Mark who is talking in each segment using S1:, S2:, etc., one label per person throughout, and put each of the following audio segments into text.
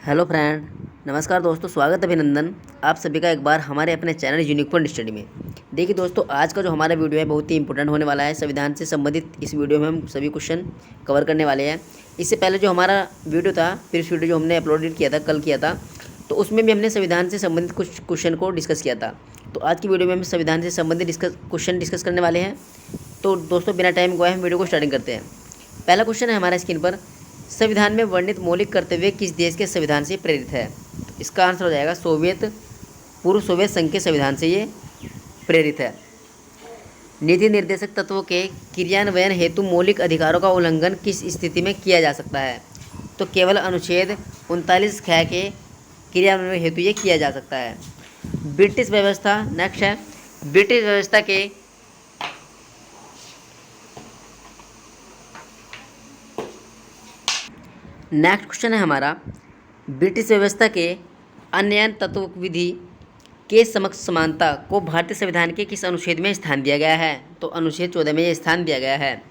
S1: Hello friend, नमस्कार दोस्तों। स्वागत अभिनंदन आप सभी का एक बार हमारे अपने चैनल यूनिक पॉइंट स्टडी में। देखिए दोस्तों, आज का जो हमारा वीडियो है बहुत ही इंपॉर्टेंट होने वाला है। संविधान से संबंधित इस वीडियो में हम सभी क्वेश्चन कवर करने वाले हैं। इससे पहले जो हमारा वीडियो था, प्रीवियस वीडियो जो हमने अपलोडेड किया था, कल किया था, तो उसमें भी हमने संविधान से संबंधित कुछ क्वेश्चन को डिस्कस किया था। तो आज की वीडियो में हम संविधान से संबंधित क्वेश्चन डिस्कस करने वाले हैं। तो दोस्तों, बिना टाइम गवाए हम वीडियो को स्टार्टिंग करते हैं। पहला क्वेश्चन है हमारा स्क्रीन पर, संविधान में वर्णित मौलिक कर्तव्य किस देश के संविधान से प्रेरित है? तो इसका आंसर हो जाएगा पूर्व सोवियत संघ के संविधान से ये प्रेरित है। नीति निर्देशक तत्वों के क्रियान्वयन हेतु मौलिक अधिकारों का उल्लंघन किस स्थिति में किया जा सकता है? तो केवल अनुच्छेद 39 ख के क्रियान्वयन हेतु ये किया जा सकता है। ब्रिटिश व्यवस्था नेक्स्ट है। ब्रिटिश व्यवस्था के नेक्स्ट क्वेश्चन है हमारा, ब्रिटिश व्यवस्था के अन्ययन तत्व विधि के समक्ष समानता को भारतीय संविधान के किस अनुच्छेद में स्थान दिया गया है? तो अनुच्छेद 14 में यह स्थान दिया गया है।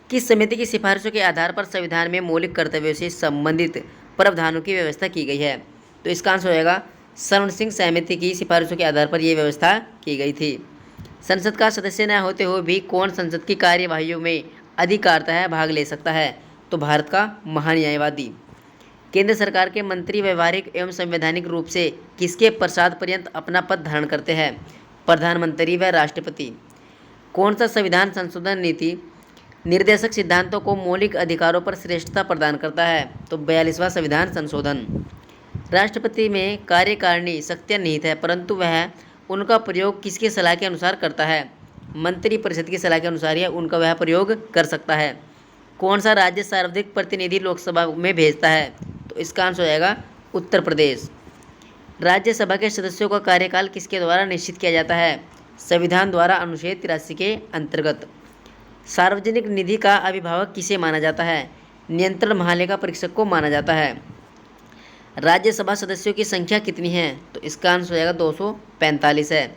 S1: किस समिति की सिफारिशों के आधार पर संविधान में मौलिक कर्तव्यों से संबंधित प्रावधानों की व्यवस्था की गई है? तो इसका आंसर होगा शरण सिंह समिति की सिफारिशों के आधार पर यह व्यवस्था की गई थी। संसद का सदस्य न होते हुए भी कौन संसद की कार्यवाहियों में अधिकारतः भाग ले सकता है? तो भारत का महान्यायवादी। केंद्र सरकार के मंत्री व्यवहारिक एवं संवैधानिक रूप से किसके पश्चात पर्यंत अपना पद धारण करते हैं? प्रधानमंत्री व राष्ट्रपति। कौन सा संविधान संशोधन नीति निर्देशक सिद्धांतों को मौलिक अधिकारों पर श्रेष्ठता प्रदान करता है? तो 42वां संविधान संशोधन। राष्ट्रपति में कार्यकारिणी शक्तियाँ निहित है, परंतु वह उनका प्रयोग किसकी सलाह के अनुसार करता है? मंत्रिपरिषद की सलाह के अनुसार यह उनका वह प्रयोग कर सकता है। कौन सा राज्य सर्वाधिक प्रतिनिधि लोकसभा में भेजता है? तो इसका आंसर हो जाएगा उत्तर प्रदेश। राज्यसभा के सदस्यों का कार्यकाल किसके द्वारा निश्चित किया जाता है? संविधान द्वारा अनुच्छेद 83 के अंतर्गत। सार्वजनिक निधि का अभिभावक किसे माना जाता है? नियंत्रण महालेखा परीक्षक को माना जाता है। राज्यसभा सदस्यों की संख्या कितनी है? तो इसका आंसर हो जाएगा 245 है।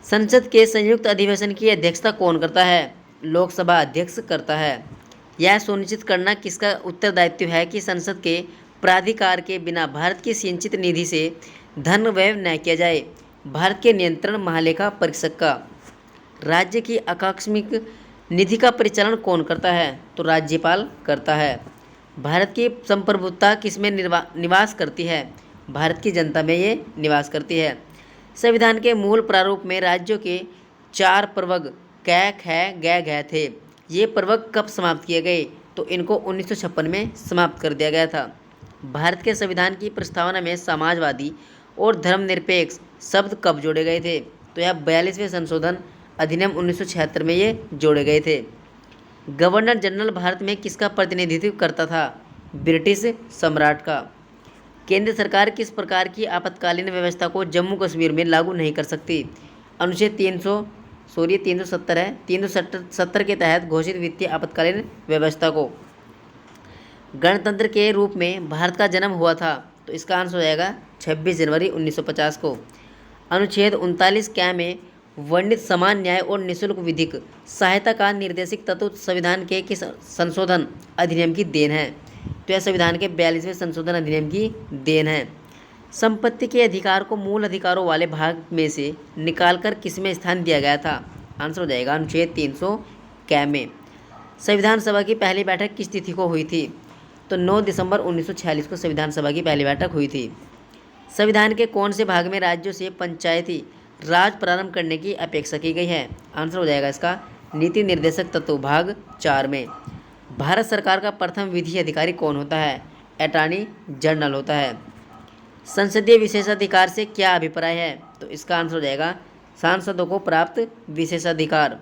S1: संसद के संयुक्त अधिवेशन की अध्यक्षता कौन करता है? लोकसभा अध्यक्ष करता है। यह सुनिश्चित करना किसका उत्तरदायित्व है कि संसद के प्राधिकार के बिना भारत की संचित निधि से धन व्यय न किया जाए? भारत के नियंत्रण महालेखा परीक्षक का। राज्य की आकस्मिक निधि का परिचालन कौन करता है? तो राज्यपाल करता है। भारत की संप्रभुता किसमें निवास करती है? भारत की जनता में ये निवास करती है। संविधान के मूल प्रारूप में राज्यों के 4 प्रवर्ग कै ख गै घ थे। ये प्रवर्ग कब समाप्त किए गए? तो इनको 1956 में समाप्त कर दिया गया था। भारत के संविधान की प्रस्तावना में समाजवादी और धर्मनिरपेक्ष शब्द कब जोड़े गए थे? तो यह 42वें संशोधन अधिनियम 1976 में ये जोड़े गए थे। गवर्नर जनरल भारत में किसका प्रतिनिधित्व करता था? ब्रिटिश सम्राट का। केंद्र सरकार किस प्रकार की आपातकालीन व्यवस्था को जम्मू कश्मीर में लागू नहीं कर सकती? अनुच्छेद 370 है, 370 के तहत घोषित वित्तीय आपातकालीन व्यवस्था को। गणतंत्र के रूप में भारत का जन्म हुआ था? तो इसका आंसर हो जाएगा 26 जनवरी 1950 को। अनुच्छेद 39 क में वर्णित समान न्याय और निःशुल्क विधिक सहायता का निर्देशिक तत्व संविधान के किस संशोधन अधिनियम की देन है? तो यह संविधान के 42वें संशोधन अधिनियम की देन है। संपत्ति के अधिकार को मूल अधिकारों वाले भाग में से निकालकर किसमें स्थान दिया गया था? आंसर हो जाएगा अनुच्छेद 300 क में। संविधान सभा की पहली बैठक किस तिथि को हुई थी? तो 9 दिसंबर 1946 को संविधान सभा की पहली बैठक हुई थी। संविधान के कौन से भाग में राज्यों से पंचायती राज प्रारंभ करने की अपेक्षा की गई है? आंसर हो जाएगा इसका नीति निर्देशक तत्व भाग 4 में। भारत सरकार का प्रथम विधि अधिकारी कौन होता है? अटॉर्नी जनरल होता है। संसदीय विशेषाधिकार से क्या अभिप्राय है? तो इसका आंसर हो जाएगा सांसदों को प्राप्त विशेषाधिकार।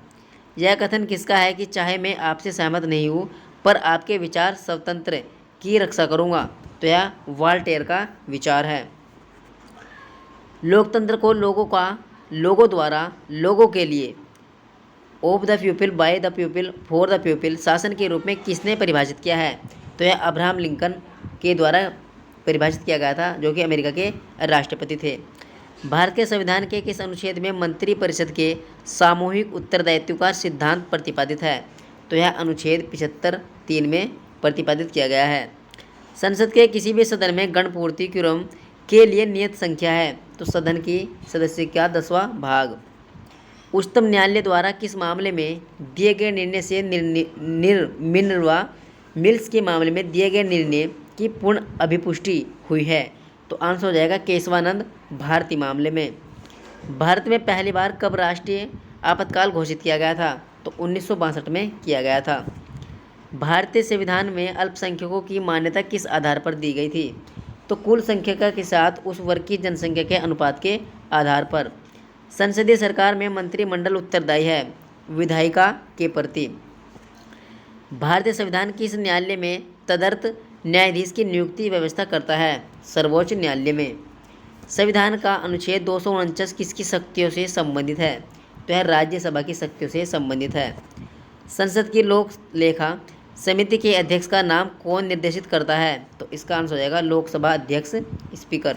S1: यह कथन किसका है कि चाहे मैं आपसे सहमत नहीं हूँ पर आपके विचार स्वतंत्र की रक्षा करूँगा? तो यह वॉल्टेयर का विचार है। लोकतंत्र को लोगों द्वारा लोगों के लिए of the people by the people for the people शासन के रूप में किसने परिभाषित किया है? तो यह अब्राहम लिंकन के द्वारा परिभाषित किया गया था, जो कि अमेरिका के राष्ट्रपति थे। भारत के संविधान के किस अनुच्छेद में मंत्रिपरिषद के सामूहिक उत्तरदायित्व का सिद्धांत प्रतिपादित है? तो यह अनुच्छेद 75(3) में प्रतिपादित किया गया है। संसद के किसी भी सदन में गणपूर्ति क्यूरम के लिए नियत संख्या है, तो सदन की सदस्य का 10वां भाग। उच्चतम न्यायालय द्वारा किस मामले में दिए गए निर्णय से मिनर्वा मिल्स के मामले में दिए गए निर्णय की पूर्ण अभिपुष्टि हुई है, तो आंसर हो जाएगा केशवानंद भारती मामले में। भारत में पहली बार कब राष्ट्रीय आपातकाल घोषित किया गया था, तो 1962 में किया गया था। भारतीय संविधान में अल्पसंख्यकों की मान्यता किस आधार पर दी गई थी, तो कुल संख्या के साथ उस वर्ग की जनसंख्या के अनुपात के आधार पर। संसदीय सरकार में मंत्रिमंडल उत्तरदायी है विधायिका के प्रति। भारतीय संविधान किस न्यायालय में तदर्थ न्यायाधीश की नियुक्ति व्यवस्था करता है, सर्वोच्च न्यायालय में। संविधान का अनुच्छेद 249 किसकी शक्तियों से संबंधित है, तो यह राज्यसभा की शक्तियों से संबंधित है। संसद की लोक लेखा समिति के अध्यक्ष का नाम कौन निर्देशित करता है, तो इसका आंसर हो जाएगा लोकसभा अध्यक्ष स्पीकर।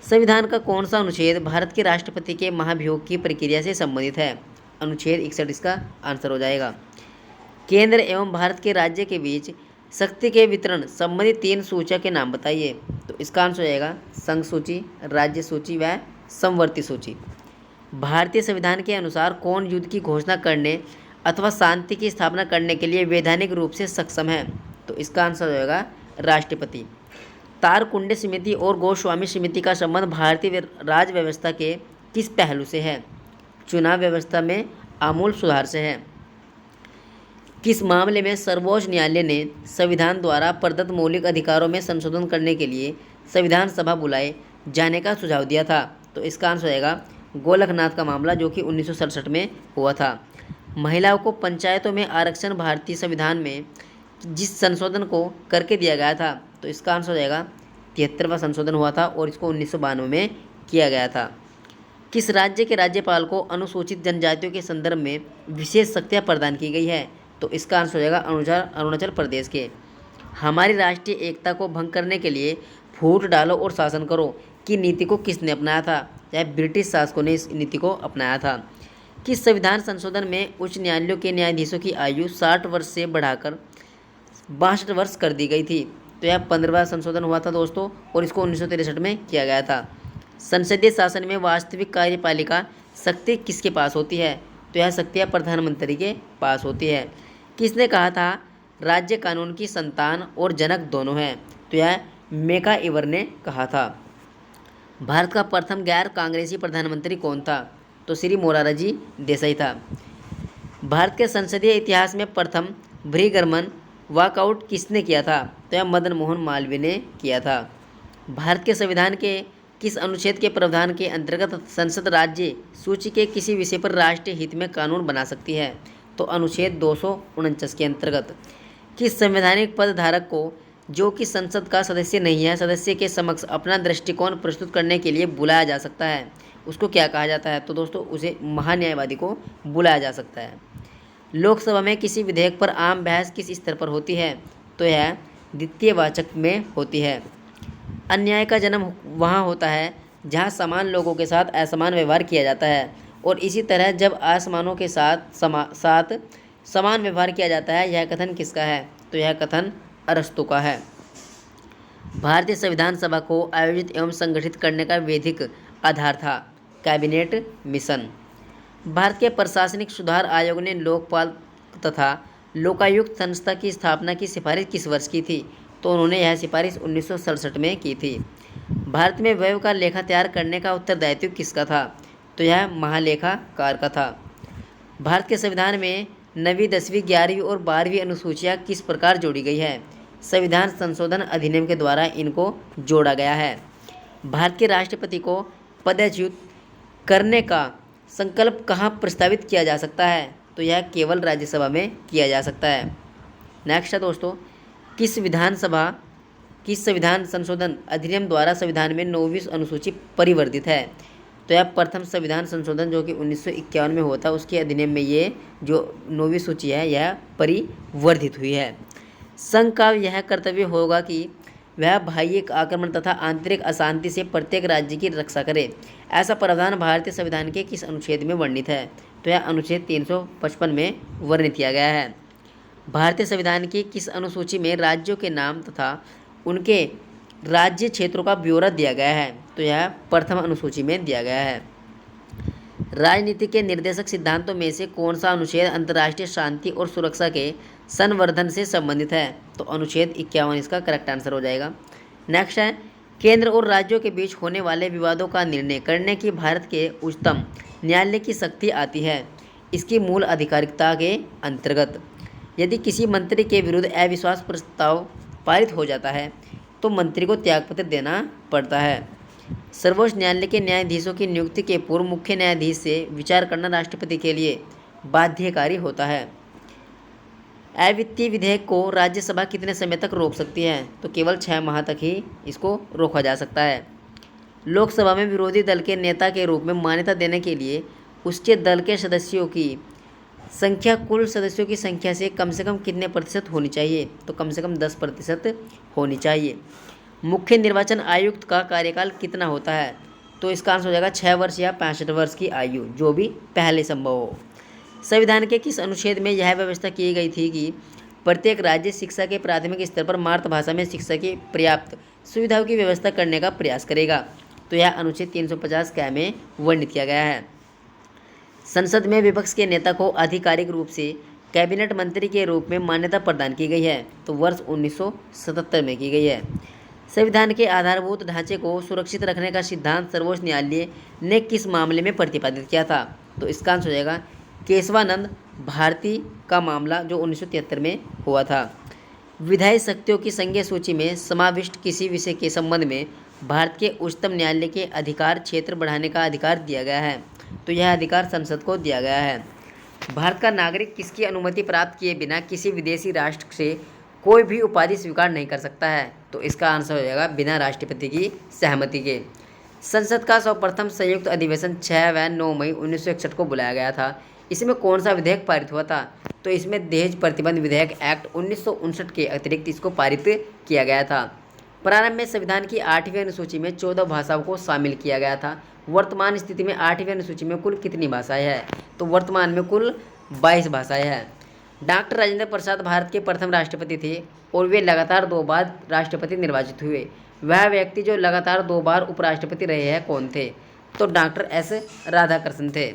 S1: संविधान का कौन सा अनुच्छेद भारत के राष्ट्रपति के महाभियोग की प्रक्रिया से संबंधित है, अनुच्छेद 61 इसका आंसर हो जाएगा। केंद्र एवं भारत के राज्य के बीच शक्ति के वितरण संबंधी 3 सूचियों के नाम बताइए, तो इसका आंसर हो जाएगा संघ सूची, राज्य सूची व समवर्ती सूची। भारतीय संविधान के अनुसार कौन युद्ध की घोषणा करने अथवा शांति की स्थापना करने के लिए वैधानिक रूप से सक्षम है, तो इसका आंसर हो जाएगा राष्ट्रपति। तारकुंडे समिति और गोस्वामी समिति का संबंध भारतीय राज व्यवस्था के किस पहलू से है, चुनाव व्यवस्था में आमूल सुधार से है। किस मामले में सर्वोच्च न्यायालय ने संविधान द्वारा प्रदत्त मौलिक अधिकारों में संशोधन करने के लिए संविधान सभा बुलाए जाने का सुझाव दिया था, तो इसका आंसर हो जाएगा गोलकनाथ का मामला, जो कि 1967 में हुआ था। महिलाओं को पंचायतों में आरक्षण भारतीय संविधान में जिस संशोधन को करके दिया गया था, तो इसका आंसर हो जाएगा 73वां संशोधन हुआ था और इसको 1992 में किया गया था। किस राज्य के राज्यपाल को अनुसूचित जनजातियों के संदर्भ में विशेष शक्तियाँ प्रदान की गई है, तो इसका आंसर हो जाएगा अरुणाचल प्रदेश के। हमारी राष्ट्रीय एकता को भंग करने के लिए फूट डालो और शासन करो की नीति को किसने अपनाया था, चाहे ब्रिटिश शासकों ने इस नीति को अपनाया था। किस संविधान संशोधन में उच्च न्यायालयों के न्यायाधीशों की आयु 60 वर्ष से बढ़ाकर 62 वर्ष कर दी गई थी, तो यह 15वां संशोधन हुआ था दोस्तों और इसको 1963 में किया गया था। संसदीय शासन में वास्तविक कार्यपालिका शक्ति किसके पास होती है, तो यह शक्तियाँ प्रधानमंत्री के पास होती है। किसने कहा था राज्य कानून की संतान और जनक दोनों हैं, तो यह मैकाइवर ने कहा था। भारत का प्रथम गैर कांग्रेसी प्रधानमंत्री कौन था, तो श्री मोरारजी देसाई था। भारत के संसदीय इतिहास में प्रथम भ्रीगर्मन वॉकआउट किसने किया था, तो यह मदन मोहन मालवीय ने किया था। भारत के संविधान के किस अनुच्छेद के प्रावधान के अंतर्गत संसद राज्य सूची के किसी विषय पर राष्ट्रीय हित में कानून बना सकती है, तो अनुच्छेद 249 के अंतर्गत। किस संवैधानिक पद धारक को जो कि संसद का सदस्य नहीं है सदस्य के समक्ष अपना दृष्टिकोण प्रस्तुत करने के लिए बुलाया जा सकता है, उसको क्या कहा जाता है, तो दोस्तों उसे महान्यायवादी को बुलाया जा सकता है। लोकसभा में किसी विधेयक पर आम बहस किस स्तर पर होती है, तो यह द्वितीय वाचक में होती है। अन्याय का जन्म वहाँ होता है जहाँ समान लोगों के साथ असमान व्यवहार किया जाता है, और इसी तरह जब असमानों के साथ समान व्यवहार किया जाता है। यह कथन किसका है, तो यह कथन अरस्तु का है। भारतीय संविधान सभा को आयोजित एवं संगठित करने का वैधिक आधार था कैबिनेट मिशन। भारत के प्रशासनिक सुधार आयोग ने लोकपाल तथा लोकायुक्त संस्था की स्थापना की सिफारिश किस वर्ष की थी, तो उन्होंने यह सिफारिश 1967 में की थी। भारत में व्यय का लेखा तैयार करने का उत्तरदायित्व किसका था, तो यह महालेखाकार का था। भारत के संविधान में 9वीं, 10वीं, 11वीं और 12वीं अनुसूचियाँ किस प्रकार जोड़ी गई है, संविधान संशोधन अधिनियम के द्वारा इनको जोड़ा गया है। भारत के राष्ट्रपति को पदच्युत करने का संकल्प कहाँ प्रस्तावित किया जा सकता है, तो यह केवल राज्यसभा में किया जा सकता है। नेक्स्ट है दोस्तों, किस संविधान संशोधन अधिनियम द्वारा संविधान में 9वीं अनुसूची परिवर्तित है, तो यह प्रथम संविधान संशोधन जो कि 1951 में हुआ था उसके अधिनियम में ये जो 9वीं सूची है यह परिवर्धित हुई है। संघ का यह कर्तव्य होगा कि वह बाह्य आक्रमण तथा आंतरिक अशांति से प्रत्येक राज्य की रक्षा करे। ऐसा प्रावधान भारतीय संविधान के किस अनुच्छेद में वर्णित है, तो यह अनुच्छेद 355 में वर्णित किया गया है। भारतीय संविधान की किस अनुसूची में राज्यों के नाम तथा उनके राज्य क्षेत्रों का ब्यौरा दिया गया है। तो यह प्रथम अनुसूची में दिया गया है। राजनीति के निर्देशक सिद्धांतों में से कौन सा अनुच्छेद अंतर्राष्ट्रीय शांति और सुरक्षा के संवर्धन से संबंधित है? तो अनुच्छेद 51 इसका करेक्ट आंसर हो जाएगा। नेक्स्ट है, केंद्र और राज्यों के बीच होने वाले विवादों का निर्णय करने की भारत के उच्चतम न्यायालय की शक्ति आती है इसकी मूल अधिकारिकता के अंतर्गत। यदि किसी मंत्री के विरुद्ध अविश्वास प्रस्ताव पारित हो जाता है तो मंत्री को त्यागपत्र देना पड़ता है। सर्वोच्च न्यायालय के न्यायाधीशों की नियुक्ति के पूर्व मुख्य न्यायाधीश से विचार करना राष्ट्रपति के लिए बाध्यकारी होता है। अवित्तीय विधेयक को राज्यसभा कितने समय तक रोक सकती है? तो केवल 6 माह तक ही इसको रोका जा सकता है। लोकसभा में विरोधी दल के नेता के रूप में मान्यता देने के लिए उसके दल के सदस्यों की संख्या कुल सदस्यों की संख्या से कम कितने प्रतिशत होनी चाहिए? तो कम से कम 10% होनी चाहिए। मुख्य निर्वाचन आयुक्त का कार्यकाल कितना होता है? तो इसका आंसर हो जाएगा 6 वर्ष या 65 वर्ष की आयु, जो भी पहले संभव हो। संविधान के किस अनुच्छेद में यह व्यवस्था की गई थी कि प्रत्येक राज्य शिक्षा के प्राथमिक स्तर पर मातृभाषा में शिक्षा की पर्याप्त सुविधाओं की व्यवस्था करने का प्रयास करेगा? तो यह अनुच्छेद 350 क में वर्णित किया गया है। संसद में विपक्ष के नेता को आधिकारिक रूप से कैबिनेट मंत्री के रूप में मान्यता प्रदान की गई है? तो वर्ष 1977 में की गई है। संविधान के आधारभूत ढांचे को सुरक्षित रखने का सिद्धांत सर्वोच्च न्यायालय ने किस मामले में प्रतिपादित किया था? तो इसका आंसर हो जाएगा केशवानंद भारती का मामला, जो 1973 में हुआ था। विधायी शक्तियों की संघीय सूची में समाविष्ट किसी विषय के संबंध में भारत के उच्चतम न्यायालय के अधिकार क्षेत्र बढ़ाने का अधिकार दिया गया है? तो यह अधिकार संसद को दिया गया है। भारत का नागरिक किसकी अनुमति प्राप्त किए बिना किसी विदेशी राष्ट्र से कोई भी उपाधि स्वीकार नहीं कर सकता है? तो इसका आंसर हो जाएगा बिना राष्ट्रपति की सहमति के। संसद का सर्वप्रथम संयुक्त अधिवेशन 6 व 9 मई 1961 को बुलाया गया था। इसमें कौन सा विधेयक पारित हुआ था? तो इसमें दहेज प्रतिबंध विधेयक एक्ट 1959 के अतिरिक्त इसको पारित किया गया था। प्रारंभ में संविधान की 8वीं अनुसूची में 14 भाषाओं को शामिल किया गया था। वर्तमान स्थिति में 8वीं अनुसूची में कुल कितनी भाषाएं हैं? तो वर्तमान में कुल 22 भाषाएं हैं। डॉक्टर राजेंद्र प्रसाद भारत के प्रथम राष्ट्रपति थे और वे लगातार 2 बार राष्ट्रपति निर्वाचित हुए। वह व्यक्ति जो लगातार 2 बार उपराष्ट्रपति रहे हैं कौन थे? तो डॉक्टर एस राधाकृष्णन थे।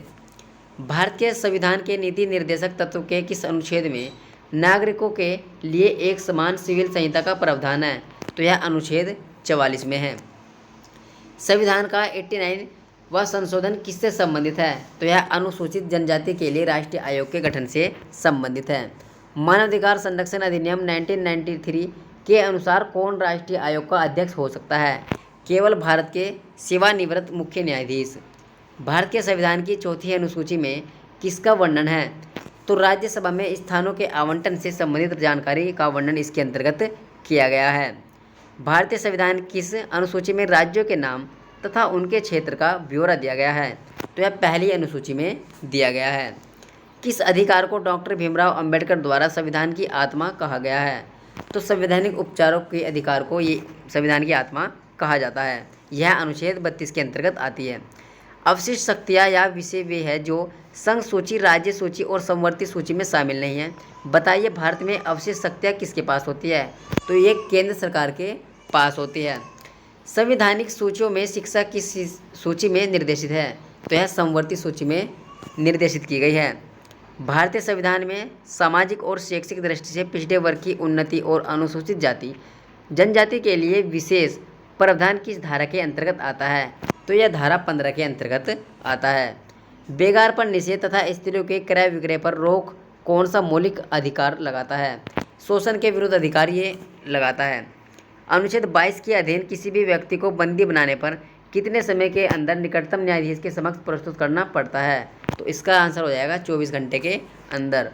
S1: भारत के संविधान के नीति निर्देशक तत्व के किस अनुच्छेद में नागरिकों के लिए एक समान सिविल संहिता का प्रावधान है? तो यह अनुच्छेद 44 में है। संविधान का 89 वह संशोधन किससे संबंधित है? तो यह अनुसूचित जनजाति के लिए राष्ट्रीय आयोग के गठन से संबंधित है। मानवाधिकार संरक्षण अधिनियम 1993 के अनुसार कौन राष्ट्रीय आयोग का अध्यक्ष हो सकता है? केवल भारत के सेवानिवृत्त मुख्य न्यायाधीश। भारत के संविधान की 4थी अनुसूची में किसका वर्णन है? तो राज्यसभा में स्थानों के आवंटन से संबंधित जानकारी का वर्णन इसके अंतर्गत किया गया है। भारतीय संविधान किस अनुसूची में राज्यों के नाम तथा उनके क्षेत्र का ब्यौरा दिया गया है? तो यह पहली अनुसूची में दिया गया है। किस अधिकार को डॉक्टर भीमराव अंबेडकर द्वारा संविधान की आत्मा कहा गया है? तो संवैधानिक उपचारों के अधिकार को ये संविधान की आत्मा कहा जाता है। यह अनुच्छेद 32 के अंतर्गत आती है। अवशिष्ट शक्तियाँ या विषय वे हैं जो संघ सूची, राज्य सूची और समवर्ती सूची में शामिल नहीं है। बताइए भारत में अवशिष्ट शक्तियाँ किसके पास होती है? तो ये केंद्र सरकार के पास होती है। संवैधानिक सूचियों में शिक्षा किस सूची में निर्देशित है? तो यह समवर्ती सूची में निर्देशित की गई है। भारतीय संविधान में सामाजिक और शैक्षिक दृष्टि से पिछड़े वर्ग की उन्नति और अनुसूचित जाति जनजाति के लिए विशेष प्रावधान किस धारा के अंतर्गत आता है? तो यह धारा 15 के अंतर्गत आता है। बेगार पर निषेध तथा स्त्रियों के क्रय विक्रय पर रोक कौन सा मौलिक अधिकार लगाता है? शोषण के विरुद्ध अधिकार ये लगाता है। अनुच्छेद 22 के अधीन किसी भी व्यक्ति को बंदी बनाने पर कितने समय के अंदर निकटतम न्यायाधीश के समक्ष प्रस्तुत करना पड़ता है? तो इसका आंसर हो जाएगा 24 घंटे के अंदर।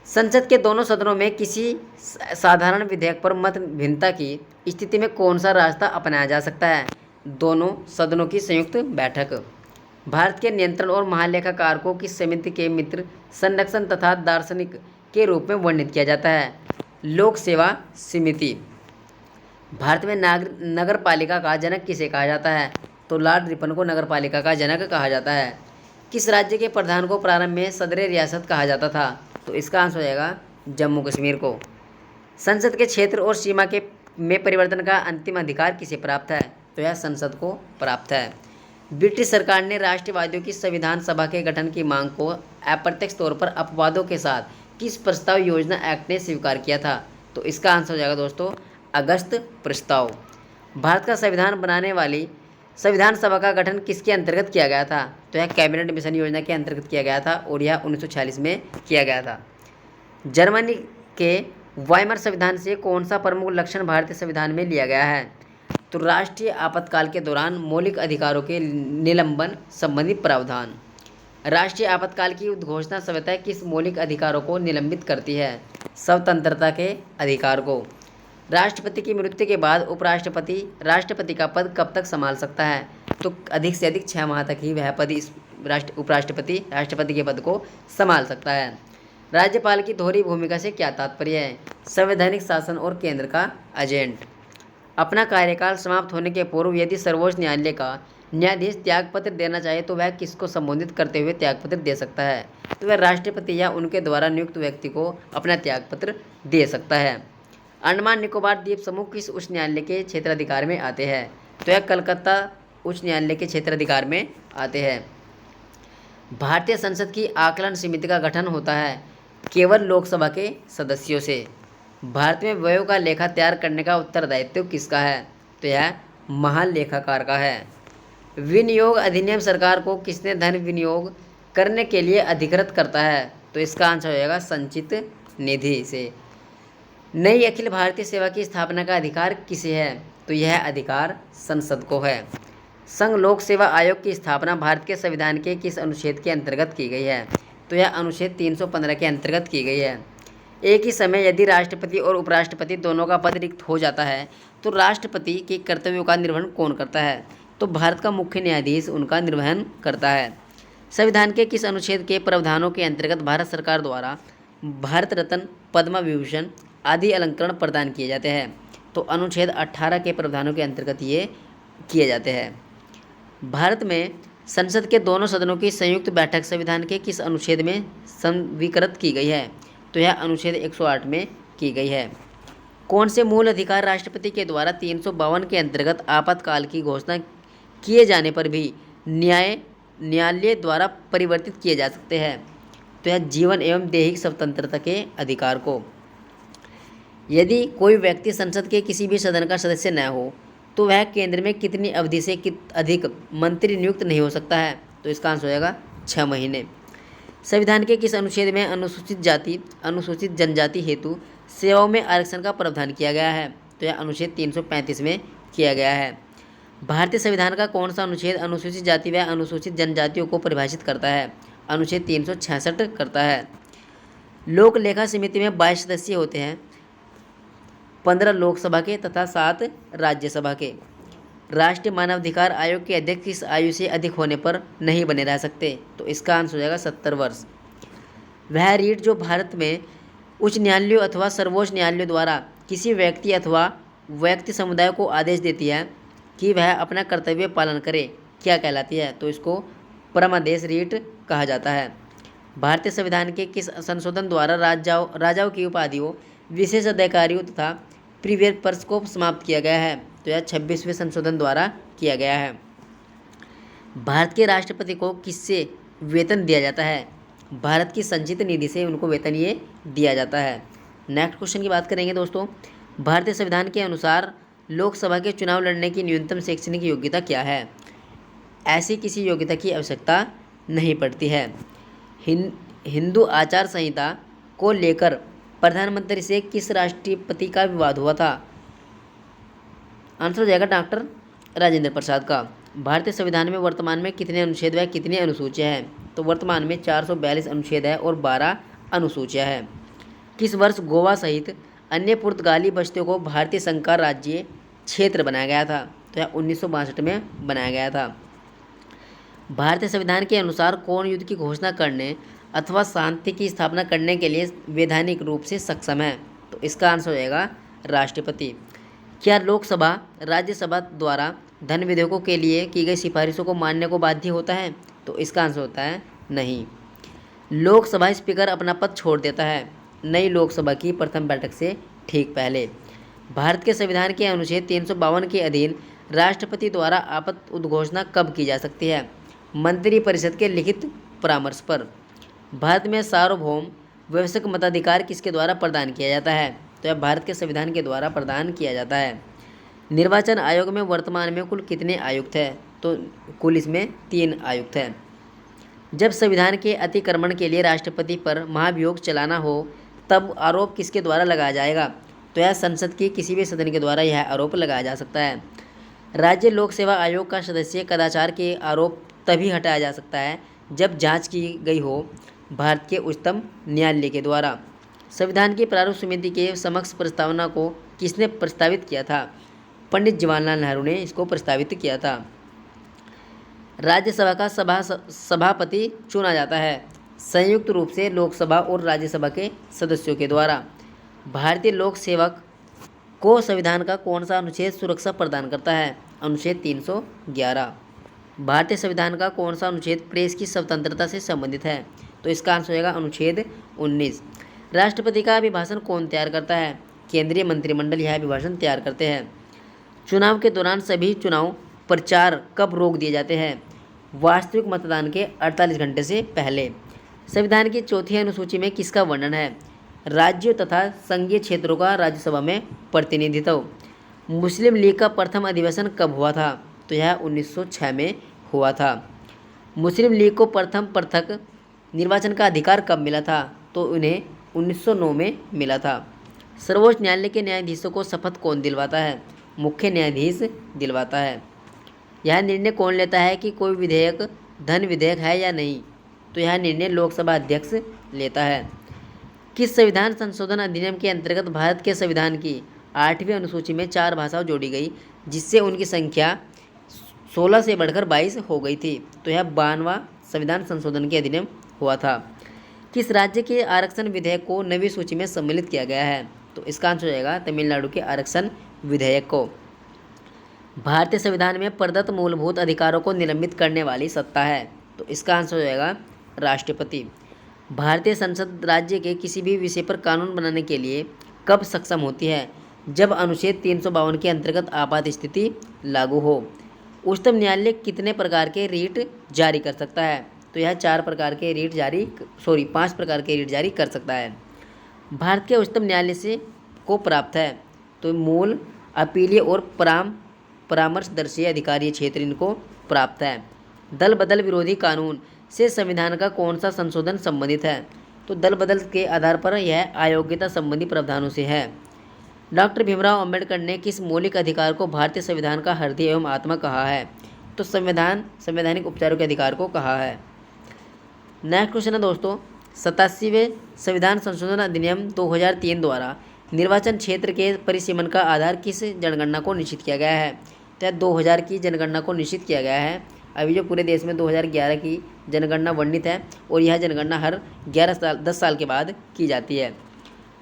S1: संसद के दोनों सदनों में किसी साधारण विधेयक पर मत भिन्नता की स्थिति में कौन सा रास्ता अपनाया जा सकता है? दोनों सदनों की संयुक्त बैठक। भारत के नियंत्रण और महालेखाकार को किस समिति के मित्र संरक्षण तथा दार्शनिक के रूप में वर्णित किया जाता है? लोक सेवा समिति। भारत में नगर पालिका का जनक किसे कहा जाता है? तो लॉर्ड रिपन को नगर पालिका का जनक कहा जाता है। किस राज्य के प्रधान को प्रारंभ में सदर रियासत कहा जाता था? तो इसका आंसर हो जाएगा जम्मू कश्मीर को। संसद के क्षेत्र और सीमा के में परिवर्तन का अंतिम अधिकार किसे प्राप्त है? तो यह संसद को प्राप्त है। ब्रिटिश सरकार ने राष्ट्रवादियों की संविधान सभा के गठन की मांग को अप्रत्यक्ष तौर पर अपवादों के साथ किस प्रस्ताव योजना एक्ट ने स्वीकार किया था? तो इसका आंसर हो जाएगा दोस्तों अगस्त प्रस्ताव। भारत का संविधान बनाने वाली संविधान सभा का गठन किसके अंतर्गत किया गया था? तो यह कैबिनेट मिशन योजना के अंतर्गत किया गया था और यह 1946 में किया गया था। जर्मनी के वाइमर संविधान से कौन सा प्रमुख लक्षण भारतीय संविधान में लिया गया है? तो राष्ट्रीय आपातकाल के दौरान मौलिक अधिकारों के निलंबन संबंधी प्रावधान। राष्ट्रीय आपातकाल की उद्घोषणा स्वतः किस मौलिक अधिकारों को निलंबित करती है? स्वतंत्रता के अधिकार को। राष्ट्रपति की मृत्यु के बाद उपराष्ट्रपति राष्ट्रपति का पद कब तक संभाल सकता है? तो अधिक से अधिक 6 माह तक ही वह पद उपराष्ट्रपति राष्ट्रपति के पद को संभाल सकता है। राज्यपाल की दोहरी भूमिका से क्या तात्पर्य है? संवैधानिक शासन और केंद्र का एजेंट। अपना कार्यकाल समाप्त होने के पूर्व यदि सर्वोच्च न्यायालय का न्यायाधीश त्यागपत्र देना चाहे तो वह किसको संबोधित करते हुए त्यागपत्र दे सकता है? तो वह राष्ट्रपति या उनके द्वारा नियुक्त व्यक्ति को अपना त्यागपत्र दे सकता है। अंडमान निकोबार द्वीप समूह किस उच्च न्यायालय के क्षेत्राधिकार में आते हैं? तो यह कलकत्ता उच्च न्यायालय के क्षेत्राधिकार में आते हैं। भारतीय संसद की आकलन समिति का गठन होता है केवल लोकसभा के सदस्यों से। भारत में व्ययों का लेखा तैयार करने का उत्तरदायित्व किसका है? तो यह महालेखाकार का है। विनियोग अधिनियम सरकार को किसने धन विनियोग करने के लिए अधिकृत करता है? तो इसका आंसर हो जाएगा संचित निधि से। नई अखिल भारतीय सेवा की स्थापना का अधिकार किसे है? तो यह अधिकार संसद को है। संघ लोक सेवा आयोग की स्थापना भारत के संविधान के किस अनुच्छेद के अंतर्गत की गई है? तो यह अनुच्छेद 315 के अंतर्गत की गई है। एक ही समय यदि राष्ट्रपति और उपराष्ट्रपति दोनों का पद रिक्त हो जाता है तो राष्ट्रपति के कर्तव्यों का निर्वहन कौन करता है? तो भारत का मुख्य न्यायाधीश उनका निर्वहन करता है। संविधान के किस अनुच्छेद के प्रावधानों के अंतर्गत भारत सरकार द्वारा भारत रत्न, पद्म विभूषण आदि अलंकरण प्रदान किए जाते हैं? तो अनुच्छेद 18 के प्रावधानों के अंतर्गत ये किए जाते हैं। भारत में संसद के दोनों सदनों की संयुक्त बैठक संविधान के किस अनुच्छेद में स्वीकृत की गई है? तो यह अनुच्छेद 108 में की गई है। कौन से मूल अधिकार राष्ट्रपति के द्वारा 352 के अंतर्गत आपातकाल की घोषणा किए जाने पर भी न्यायालय द्वारा परिवर्तित किए जा सकते हैं? तो यह जीवन एवं दैहिक स्वतंत्रता के अधिकार को। यदि कोई व्यक्ति संसद के किसी भी सदन का सदस्य न हो तो वह केंद्र में कितनी अवधि से अधिक मंत्री नियुक्त नहीं हो सकता है? तो इसका आंसर हो जाएगा 6 महीने। संविधान के किस अनुच्छेद में अनुसूचित जाति अनुसूचित जनजाति हेतु सेवाओं में आरक्षण का प्रावधान किया गया है? तो यह अनुच्छेद 335 में किया गया है। भारतीय संविधान का कौन सा अनुच्छेद अनुसूचित जाति व अनुसूचित जनजातियों को परिभाषित करता है? अनुच्छेद 366 करता है। लोक लेखा समिति में 22 सदस्य होते हैं, 15 लोकसभा के तथा 7 राज्यसभा के। राष्ट्रीय मानवाधिकार आयोग के अध्यक्ष किस आयु से अधिक होने पर नहीं बने रह सकते? तो इसका आंसर हो जाएगा 70 वर्ष। वह रीट जो भारत में उच्च न्यायालयों अथवा सर्वोच्च न्यायालयों द्वारा किसी व्यक्ति अथवा व्यक्ति समुदाय को आदेश देती है कि वह अपना कर्तव्य पालन करे, क्या कहलाती है? तो इसको परमादेश रीट कहा जाता है। भारतीय संविधान के किस संशोधन द्वारा राजाओं की उपाधियों, विशेष अधिकारियों तथा प्रीवियर पर्स को समाप्त किया गया है? तो यह 26वें संशोधन द्वारा किया गया है। भारत के राष्ट्रपति को किससे वेतन दिया जाता है? भारत की संचित निधि से उनको वेतन ये दिया जाता है। नेक्स्ट क्वेश्चन की बात करेंगे दोस्तों। भारतीय संविधान के अनुसार लोकसभा के चुनाव लड़ने की न्यूनतम शैक्षणिक योग्यता क्या है? ऐसी किसी योग्यता की आवश्यकता नहीं पड़ती है। हिंदू आचार संहिता को लेकर प्रधानमंत्री से किस राष्ट्रपति का विवाद हुआ था? आंसर हो जाएगा डॉक्टर राजेंद्र प्रसाद का। भारतीय संविधान में वर्तमान में कितने अनुच्छेद व कितनी अनुसूचियाँ हैं? तो वर्तमान में 442 अनुच्छेद है और 12 अनुसूचियाँ हैं। किस वर्ष गोवा सहित अन्य पुर्तगाली बस्तियों को भारतीय संघ का राज्य क्षेत्र बनाया गया था? तो यह 1962 में बनाया गया था। भारतीय संविधान के अनुसार कौन युद्ध की घोषणा करने अथवा शांति की स्थापना करने के लिए वैधानिक रूप से सक्षम है? तो इसका आंसर हो जाएगा राष्ट्रपति। क्या लोकसभा राज्यसभा द्वारा धन विधेयकों के लिए की गई सिफारिशों को मानने को बाध्य होता है? तो इसका आंसर होता है नहीं। लोकसभा स्पीकर अपना पद छोड़ देता है नई लोकसभा की प्रथम बैठक से ठीक पहले। भारत के संविधान के अनुच्छेद 352 के अधीन राष्ट्रपति द्वारा आपात उद्घोषणा कब की जा सकती है? मंत्रिपरिषद के लिखित परामर्श पर। भारत में सार्वभौम वयस्क मताधिकार किसके द्वारा प्रदान किया जाता है? तो यह भारत के संविधान के द्वारा प्रदान किया जाता है। निर्वाचन आयोग में वर्तमान में कुल कितने आयुक्त हैं? तो कुल इसमें 3 आयुक्त हैं। जब संविधान के अतिक्रमण के लिए राष्ट्रपति पर महाभियोग चलाना हो तब आरोप किसके द्वारा लगाया जाएगा? तो यह संसद के किसी भी सदन के द्वारा यह आरोप लगाया जा सकता है। राज्य लोक सेवा आयोग का सदस्य कदाचार के आरोप तभी हटाया जा सकता है जब जांच की गई हो भारत के उच्चतम न्यायालय के द्वारा। संविधान की प्रारूप समिति के समक्ष प्रस्तावना को किसने प्रस्तावित किया था? पंडित जवाहरलाल नेहरू ने इसको प्रस्तावित किया था। राज्यसभा का सभापति चुना जाता है संयुक्त रूप से लोकसभा और राज्यसभा के सदस्यों के द्वारा। भारतीय लोक सेवक को संविधान का कौन सा अनुच्छेद सुरक्षा प्रदान करता है? अनुच्छेद 311। भारतीय संविधान का कौन सा अनुच्छेद प्रेस की स्वतंत्रता से संबंधित है? तो इसका आंसर हो जाएगा अनुच्छेद 19। राष्ट्रपति का अभिभाषण कौन तैयार करता है? केंद्रीय मंत्रिमंडल यह अभिभाषण तैयार करते हैं। चुनाव के दौरान सभी चुनाव प्रचार कब रोक दिए जाते हैं? वास्तविक मतदान के 48 घंटे से पहले। संविधान की चौथी अनुसूची में किसका वर्णन है? राज्यों तथा संघीय क्षेत्रों का राज्यसभा में प्रतिनिधित्व। मुस्लिम लीग का प्रथम अधिवेशन कब हुआ था? तो यह 1906 में हुआ था। मुस्लिम लीग को प्रथम पृथक निर्वाचन का अधिकार कब मिला था? तो उन्हें 1909 में मिला था। सर्वोच्च न्यायालय के न्यायाधीशों को शपथ कौन दिलवाता है? मुख्य न्यायाधीश दिलवाता है। यह निर्णय कौन लेता है कि कोई विधेयक धन विधेयक है या नहीं? तो यह निर्णय लोकसभा अध्यक्ष लेता है। किस संविधान संशोधन अधिनियम के अंतर्गत भारत के संविधान की 8वीं अनुसूची में 4 भाषाएं जोड़ी गई जिससे उनकी संख्या 16 से बढ़कर 22 हो गई थी? तो यह 52वां संविधान संशोधन के अधिनियम हुआ था। किस राज्य के आरक्षण विधेयक को नवी सूची में सम्मिलित किया गया है? तो इसका आंसर हो जाएगा तमिलनाडु के आरक्षण विधेयक को। भारतीय संविधान में प्रदत्त मूलभूत अधिकारों को निलंबित करने वाली सत्ता है? तो इसका आंसर हो जाएगा राष्ट्रपति। भारतीय संसद राज्य के किसी भी विषय पर कानून बनाने के लिए कब सक्षम होती है? जब अनुच्छेद 352 के अंतर्गत आपात स्थिति लागू हो। उच्चतम न्यायालय कितने प्रकार के रीट जारी कर सकता है? तो यह 5 प्रकार के रीट जारी कर सकता है। भारत के उच्चतम न्यायालय से को प्राप्त है? तो मूल, अपीलीय और परामर्शदर्शी अधिकारीय क्षेत्र इनको प्राप्त है। दल बदल विरोधी कानून से संविधान का कौन सा संशोधन संबंधित है? तो दल बदल के आधार पर यह अयोग्यता संबंधी प्रावधानों से है। डॉक्टर भीमराव अंबेडकर ने किस मौलिक अधिकार को भारतीय संविधान का हृदय एवं आत्मा कहा है? तो संवैधानिक उपचारों के अधिकार को कहा है। नेक्स्ट क्वेश्चन है दोस्तों, 87वें संविधान संशोधन अधिनियम 2003 द्वारा निर्वाचन क्षेत्र के परिसीमन का आधार किस जनगणना को निश्चित किया गया है? तो 2000 की जनगणना को निश्चित किया गया है। अभी जो पूरे देश में 2011 की जनगणना वर्णित है और यह जनगणना हर 10 साल के बाद की जाती है।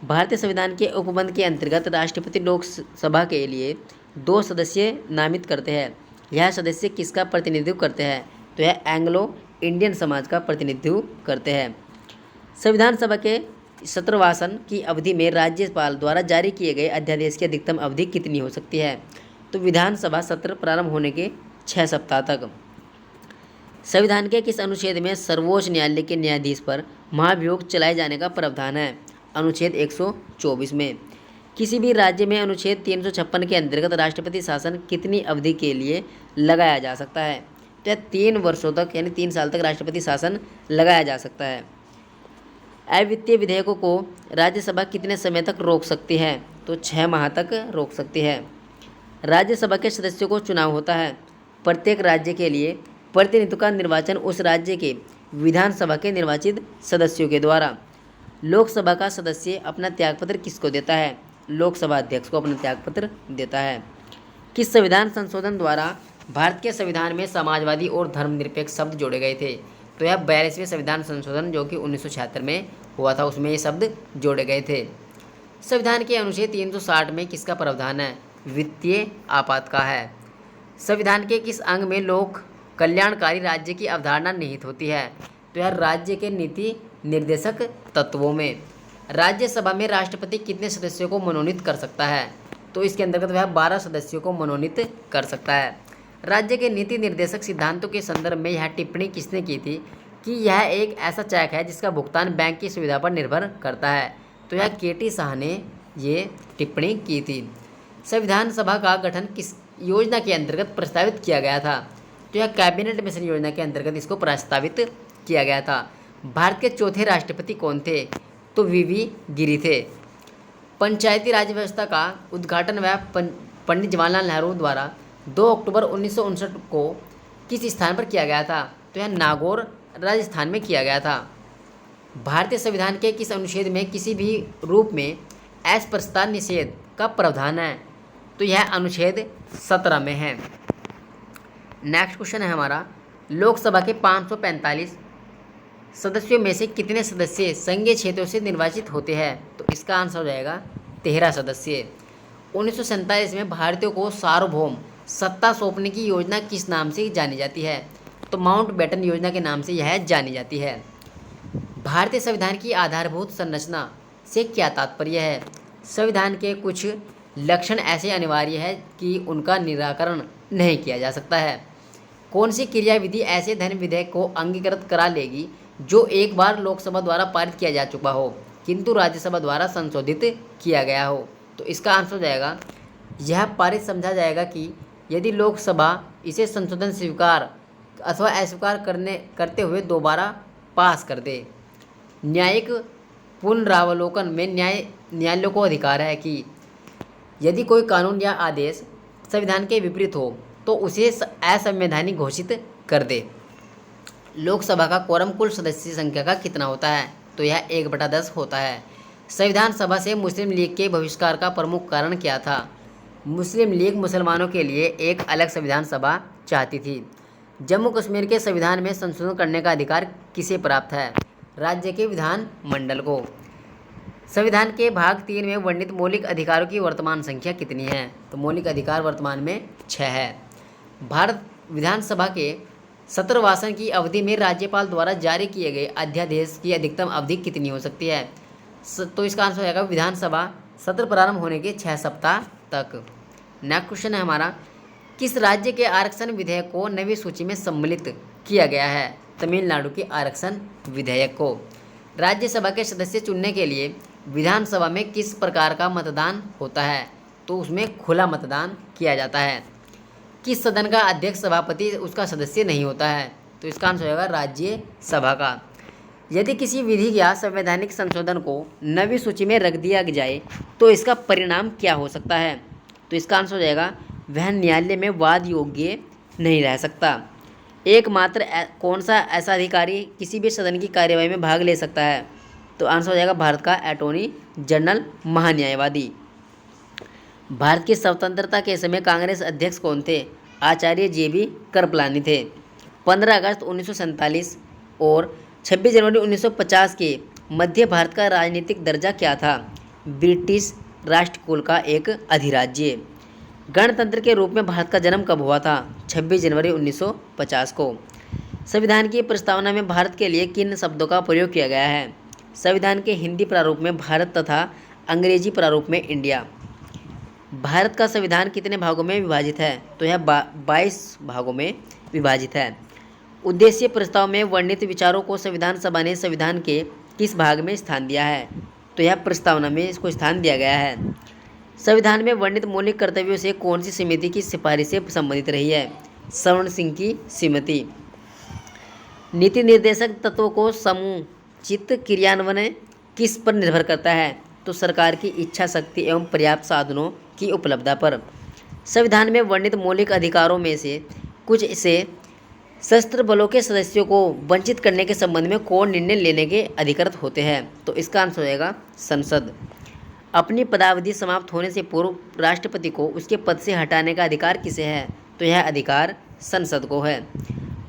S1: भारतीय संविधान के उपबंध के अंतर्गत राष्ट्रपति लोकसभा के लिए 2 सदस्य नामित करते हैं। यह सदस्य किसका प्रतिनिधित्व करते हैं? तो यह एंग्लो इंडियन समाज का प्रतिनिधित्व करते हैं। संविधान सभा के सत्रवासन की अवधि में राज्यपाल द्वारा जारी किए गए अध्यादेश की अधिकतम अवधि कितनी हो सकती है? तो विधानसभा सत्र प्रारंभ होने के 6 सप्ताह तक। संविधान के किस अनुच्छेद में सर्वोच्च न्यायालय के न्यायाधीश पर महाभियोग चलाए जाने का प्रावधान है? अनुच्छेद 124 में। किसी भी राज्य में अनुच्छेद 356 के अंतर्गत राष्ट्रपति शासन कितनी अवधि के लिए लगाया जा सकता है? तो 3 वर्षों तक यानी 3 साल तक राष्ट्रपति शासन लगाया जा सकता है। अवित्तीय विधेयकों को राज्यसभा कितने समय तक रोक सकती है? तो 6 माह तक रोक सकती है। राज्यसभा के सदस्यों को चुनाव होता है। प्रत्येक राज्य के लिए प्रतिनिधित्व का निर्वाचन उस राज्य के विधानसभा के निर्वाचित सदस्यों के द्वारा। लोकसभा का सदस्य अपना त्यागपत्र किसको देता है? लोकसभा अध्यक्ष को अपना त्यागपत्र देता है। किस संविधान संशोधन द्वारा भारत के संविधान में समाजवादी और धर्मनिरपेक्ष शब्द जोड़े गए थे? तो यह 42वें संविधान संशोधन जो कि 1976 में हुआ था उसमें ये शब्द जोड़े गए थे। संविधान के अनुच्छेद 360 में किसका प्रावधान है? वित्तीय आपात का है। संविधान के किस अंग में लोक कल्याणकारी राज्य की अवधारणा निहित होती है? तो यह राज्य के नीति निर्देशक तत्वों में। राज्यसभा में राष्ट्रपति कितने सदस्यों को मनोनीत कर सकता है? तो इसके अंतर्गत वह 12 सदस्यों को मनोनीत कर सकता है। राज्य के नीति निर्देशक सिद्धांतों के संदर्भ में यह टिप्पणी किसने की थी कि यह एक ऐसा चेक है जिसका भुगतान बैंक की सुविधा पर निर्भर करता है? तो यह के.टी. शाह ने ये टिप्पणी की थी। संविधान सभा का गठन किस योजना के अंतर्गत प्रस्तावित किया गया था? तो यह कैबिनेट मिशन योजना के अंतर्गत इसको प्रस्तावित किया गया था। भारत के चौथे राष्ट्रपति कौन थे? तो वी गिरी थे। पंचायती राज व्यवस्था का उद्घाटन वह पंडित जवाहरलाल नेहरू द्वारा 2 अक्टूबर 1959 को किस स्थान पर किया गया था? तो यह नागौर राजस्थान में किया गया था। भारतीय संविधान के किस अनुच्छेद में किसी भी रूप में अस्पृश्यता निषेध का प्रावधान है? तो यह अनुच्छेद 17 में है। नेक्स्ट क्वेश्चन है हमारा, लोकसभा के 545 सदस्यों में से कितने सदस्य संघीय क्षेत्रों से निर्वाचित होते हैं? तो इसका आंसर हो जाएगा 13 सदस्य। 1947 में भारतीयों को सार्वभौम सत्ता सौंपने की योजना किस नाम से जानी जाती है? तो माउंटबेटन योजना के नाम से यह जानी जाती है। भारतीय संविधान की आधारभूत संरचना से क्या तात्पर्य है? संविधान के कुछ लक्षण ऐसे अनिवार्य है कि उनका निराकरण नहीं किया जा सकता है। कौन सी क्रियाविधि ऐसे धन विधेयक को अंगीकृत करा लेगी जो एक बार लोकसभा द्वारा पारित किया जा चुका हो किंतु राज्यसभा द्वारा संशोधित किया गया हो? तो इसका आंसर हो जाएगा, यह पारित समझा जाएगा कि यदि लोकसभा इसे संशोधन स्वीकार अथवा अस्वीकार करते हुए दोबारा पास कर दे। न्यायिक पुनरावलोकन में न्यायालयों को अधिकार है कि यदि कोई कानून या आदेश संविधान के विपरीत हो तो उसे असंवैधानिक घोषित कर दे। लोकसभा का कोरम कुल सदस्य संख्या का कितना होता है? तो यह 1/10 होता है। संविधान सभा से मुस्लिम लीग के बहिष्कार का प्रमुख कारण क्या था? मुस्लिम लीग मुसलमानों के लिए एक अलग संविधान सभा चाहती थी। जम्मू कश्मीर के संविधान में संशोधन करने का अधिकार किसे प्राप्त है? राज्य के विधान मंडल को। संविधान के भाग 3 में वर्णित मौलिक अधिकारों की वर्तमान संख्या कितनी है? तो मौलिक अधिकार वर्तमान में 6 है। भारत विधानसभा के सत्रवासन की अवधि में राज्यपाल द्वारा जारी किए गए अध्यादेश की अधिकतम अवधि कितनी हो सकती है? तो इसका आंसर हो जाएगा विधानसभा सत्र प्रारंभ होने के 6 सप्ताह तक। नेक्स्ट क्वेश्चन है हमारा, किस राज्य के आरक्षण विधेयक को नवी सूची में सम्मिलित किया गया है? तमिलनाडु के आरक्षण विधेयक को। राज्यसभा के सदस्य चुनने के लिए विधानसभा में किस प्रकार का मतदान होता है? तो उसमें खुला मतदान किया जाता है। किस सदन का अध्यक्ष सभापति उसका सदस्य नहीं होता है? तो इसका आंसर होगा राज्यसभा का। यदि किसी विधि या संवैधानिक संशोधन को नवी सूची में रख दिया जाए तो इसका परिणाम क्या हो सकता है? तो इसका आंसर हो जाएगा वह न्यायालय में वाद योग्य नहीं रह सकता। एकमात्र कौन सा ऐसा अधिकारी किसी भी सदन की कार्यवाही में भाग ले सकता है? तो आंसर हो जाएगा भारत का अटॉर्नी जनरल महान्यायवादी। भारत की स्वतंत्रता के समय कांग्रेस अध्यक्ष कौन थे? आचार्य JB कृपलानी थे। 15 अगस्त 1947 और 26 जनवरी 1950 के मध्य भारत का राजनीतिक दर्जा क्या था? ब्रिटिश राष्ट्रकुल का एक अधिराज्य। गणतंत्र के रूप में भारत का जन्म कब हुआ था? 26 जनवरी 1950 को। संविधान की प्रस्तावना में भारत के लिए किन शब्दों का प्रयोग किया गया है? संविधान के हिंदी प्रारूप में भारत तथा अंग्रेजी प्रारूप में इंडिया। भारत का संविधान कितने भागों में विभाजित है? तो यह 22 भागों में विभाजित है। उद्देश्य प्रस्ताव में वर्णित विचारों को संविधान सभा ने संविधान के किस भाग में स्थान दिया है? तो यह प्रस्तावना में इसको स्थान दिया गया है। संविधान में वर्णित मौलिक कर्तव्यों से कौन सी समिति की सिफारिश से संबंधित रही है? स्वर्ण सिंह की समिति। नीति निर्देशक तत्वों को समुचित क्रियान्वयन किस पर निर्भर करता है? तो सरकार की इच्छा शक्ति एवं पर्याप्त साधनों की उपलब्धता पर। संविधान में वर्णित मौलिक अधिकारों में से कुछ से सशस्त्र बलों के सदस्यों को वंचित करने के संबंध में कौन निर्णय लेने के अधिकृत होते हैं? तो इसका आंसर हो जाएगा संसद। अपनी पदावधि समाप्त होने से पूर्व राष्ट्रपति को उसके पद से हटाने का अधिकार किसे है? तो यह अधिकार संसद को है।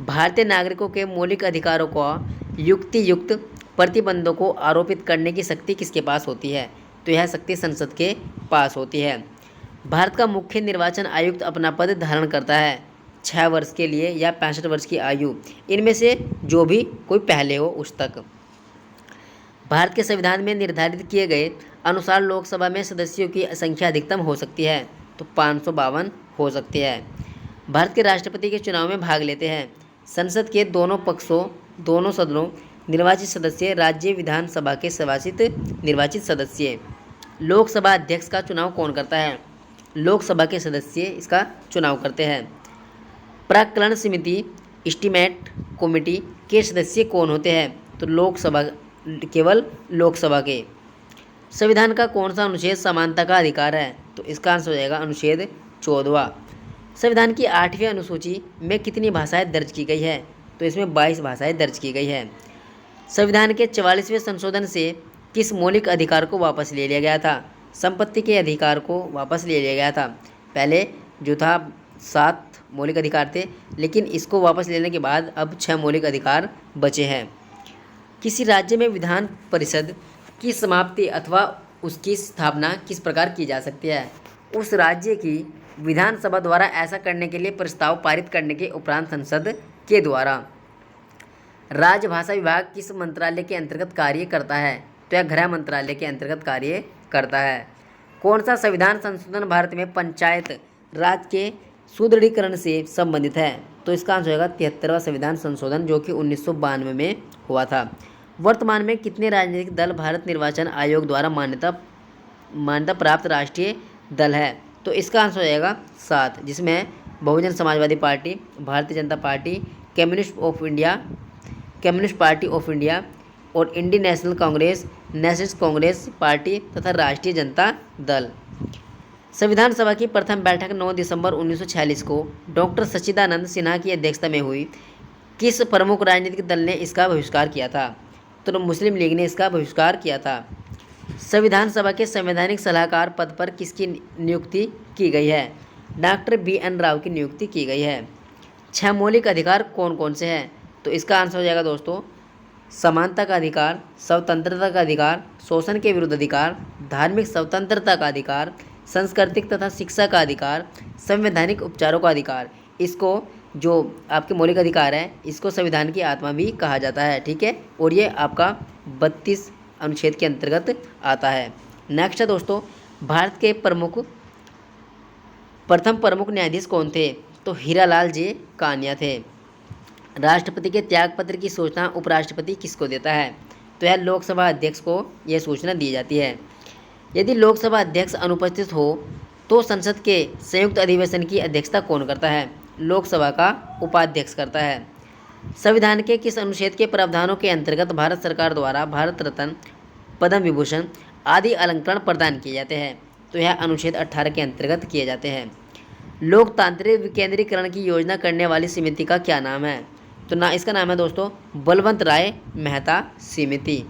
S1: भारतीय नागरिकों के मौलिक अधिकारों को युक्तियुक्त प्रतिबंधों को आरोपित करने की शक्ति किसके पास होती है? तो यह शक्ति संसद के पास होती है। भारत का मुख्य निर्वाचन आयुक्त अपना पद धारण करता है 6 वर्ष के लिए या 65 वर्ष की आयु, इनमें से जो भी कोई पहले हो उस तक। भारत के संविधान में निर्धारित किए गए अनुसार लोकसभा में सदस्यों की संख्या अधिकतम हो सकती है, तो 552 हो सकती है। भारत के राष्ट्रपति के चुनाव में भाग लेते हैं संसद के दोनों सदनों निर्वाचित सदस्य, राज्य विधानसभा के निर्वाचित सदस्य। लोकसभा अध्यक्ष का चुनाव कौन करता है? लोकसभा के सदस्य इसका चुनाव करते हैं। प्राक्कलन समिति, एस्टीमेट कमेटी के सदस्य कौन होते हैं? तो लोकसभा, केवल लोकसभा के। संविधान का कौन सा अनुच्छेद समानता का अधिकार है? तो इसका आंसर हो जाएगा अनुच्छेद 14वां। संविधान की 8वीं अनुसूची में कितनी भाषाएं दर्ज की गई है? तो इसमें 22 भाषाएं दर्ज की गई है। संविधान के 44वें संशोधन से किस मौलिक अधिकार को वापस ले लिया गया था? संपत्ति के अधिकार को वापस ले लिया गया था। पहले जो था 7 मौलिक अधिकार थे, लेकिन इसको वापस लेने के बाद अब 6 मौलिक अधिकार बचे हैं। किसी राज्य में विधान परिषद की समाप्ति अथवा उसकी स्थापना किस प्रकार की जा सकती है? उस राज्य की विधानसभा द्वारा ऐसा करने के लिए प्रस्ताव पारित करने के उपरांत संसद के द्वारा। राजभाषा विभाग किस मंत्रालय के अंतर्गत कार्य करता है? तो यह गृह मंत्रालय के अंतर्गत कार्य करता है। कौन सा संविधान संशोधन भारत में पंचायत राज के सुदृढ़ीकरण से संबंधित है? तो इसका आंसर होगा 73वां संविधान संशोधन, जो कि 1992 में हुआ था। वर्तमान में कितने राजनीतिक दल भारत निर्वाचन आयोग द्वारा मान्यता प्राप्त राष्ट्रीय दल है? तो इसका आंसर हो जाएगा 7, जिसमें Bahujan Samajwadi party, Bharatiya Janata party, Communist Party of India और Indian National Congress, Nationalist Congress Party तथा राष्ट्रीय जनता दल। संविधान सभा की प्रथम बैठक 9 दिसंबर 1946 को डॉक्टर सच्चिदानंद सिन्हा की अध्यक्षता में हुई। किस प्रमुख राजनीतिक दल ने इसका बहिष्कार किया था? तो मुस्लिम लीग ने इसका बहिष्कार किया था। संविधान सभा के संवैधानिक सलाहकार पद पर किसकी नियुक्ति की गई है? डॉक्टर BN राव की नियुक्ति की गई है। 6 मौलिक अधिकार कौन कौन से हैं? तो इसका आंसर हो जाएगा दोस्तों समानता का अधिकार, स्वतंत्रता का अधिकार, शोषण के विरुद्ध अधिकार, धार्मिक स्वतंत्रता का अधिकार, सांस्कृतिक तथा शिक्षा का अधिकार, संवैधानिक उपचारों का अधिकार। इसको जो आपके मौलिक अधिकार है, इसको संविधान की आत्मा भी कहा जाता है, ठीक है। और ये आपका 32 अनुच्छेद के अंतर्गत आता है। नेक्स्ट है दोस्तों, भारत के प्रथम प्रमुख न्यायाधीश कौन थे? तो हीरालाल जे कानिया थे। राष्ट्रपति के त्यागपत्र की सूचना उपराष्ट्रपति किसको देता है? तो यह लोकसभा अध्यक्ष को यह सूचना दी जाती है। यदि लोकसभा अध्यक्ष अनुपस्थित हो तो संसद के संयुक्त अधिवेशन की अध्यक्षता कौन करता है? लोकसभा का उपाध्यक्ष करता है। संविधान के किस अनुच्छेद के प्रावधानों के अंतर्गत भारत सरकार द्वारा भारत रत्न, पद्म विभूषण आदि अलंकरण प्रदान किए जाते हैं? तो यह अनुच्छेद 18 के अंतर्गत किए जाते हैं। लोकतांत्रिक विकेंद्रीकरण की योजना करने वाली समिति का क्या नाम है? तो इसका नाम है दोस्तों बलवंत राय मेहता समिति।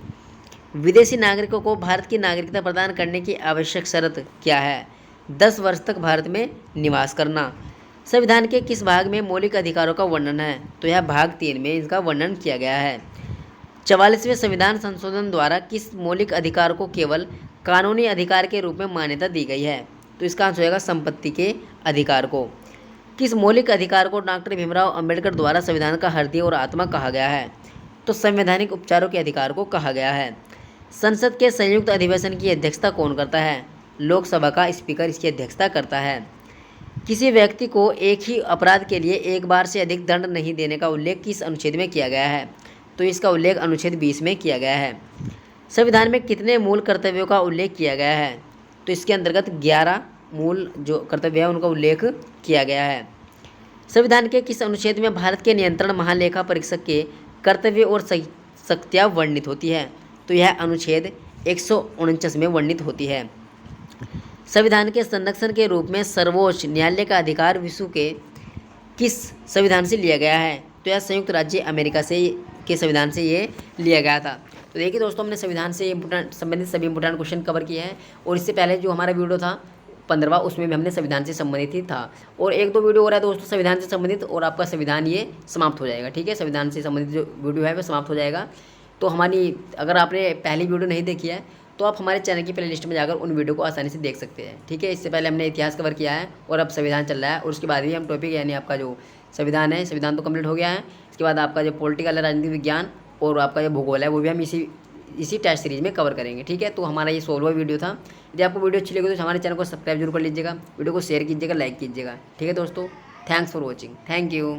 S1: विदेशी नागरिकों को भारत की नागरिकता प्रदान करने की आवश्यक शर्त क्या है? 10 वर्ष तक भारत में निवास करना। संविधान के किस भाग में मौलिक अधिकारों का वर्णन है? तो यह भाग 3 में इसका वर्णन किया गया है। 44वें संविधान संशोधन द्वारा किस मौलिक अधिकार को केवल कानूनी अधिकार के रूप में मान्यता दी गई है? तो इसका आंसर होगा संपत्ति के अधिकार को। किस मौलिक अधिकार को डॉक्टर भीमराव अंबेडकर द्वारा संविधान का हृदय और आत्मा कहा गया है? तो संवैधानिक उपचारों के अधिकार को कहा गया है। संसद के संयुक्त अधिवेशन की अध्यक्षता कौन करता है? लोकसभा का स्पीकर इसकी अध्यक्षता करता है। किसी व्यक्ति को एक ही अपराध के लिए एक बार से अधिक दंड नहीं देने का उल्लेख किस अनुच्छेद में किया गया है? तो इसका उल्लेख अनुच्छेद 20 में किया गया है। संविधान में कितने मूल कर्तव्यों का उल्लेख किया गया है? तो इसके अंतर्गत 11 मूल जो कर्तव्य है उनका उल्लेख किया गया है। संविधान के किस अनुच्छेद में भारत के नियंत्रण महालेखा परीक्षक के कर्तव्य और शक्तियाँ वर्णित होती है? तो यह अनुच्छेद 149 में वर्णित होती है। संविधान के संरक्षण के रूप में सर्वोच्च न्यायालय का अधिकार विश्व के किस संविधान से लिया गया है? तो यह संयुक्त राज्य अमेरिका के संविधान से ये लिया गया था। तो देखिए दोस्तों, हमने संविधान से संबंधित सभी इंपोर्टेंट क्वेश्चन कवर किए हैं। और इससे पहले जो हमारा वीडियो था 15वां, उसमें भी हमने संविधान से संबंधित ही था। और 1-2 वीडियो हो रहा है दोस्तों संविधान से संबंधित, और आपका संविधान ये समाप्त हो जाएगा, ठीक है। संविधान से संबंधित जो वीडियो है वो समाप्त हो जाएगा। तो हमारी अगर आपने पहली वीडियो नहीं देखी है तो आप हमारे चैनल की प्लेलिस्ट में जाकर उन वीडियो को आसानी से देख सकते हैं, ठीक है। इससे पहले हमने इतिहास कवर किया है और अब संविधान चल रहा है, और उसके बाद भी हम टॉपिक यानी आपका जो संविधान है, संविधान तो कंप्लीट हो गया है। इसके बाद आपका जो पॉलिटिकल है, राजनीतिक विज्ञान और आपका जो भूगोल है, वो भी हम इसी इसी टेस्ट सीरीज में कवर करेंगे। ठीक है, तो हमारा ये 16वां वीडियो था। यदि आपको वीडियो अच्छी लगी तो हमारे चैनल को सब्सक्राइब जरूर कर लीजिएगा, वीडियो को शेयर कीजिएगा, लाइक कीजिएगा। ठीक है दोस्तों, thanks for watching, thank you.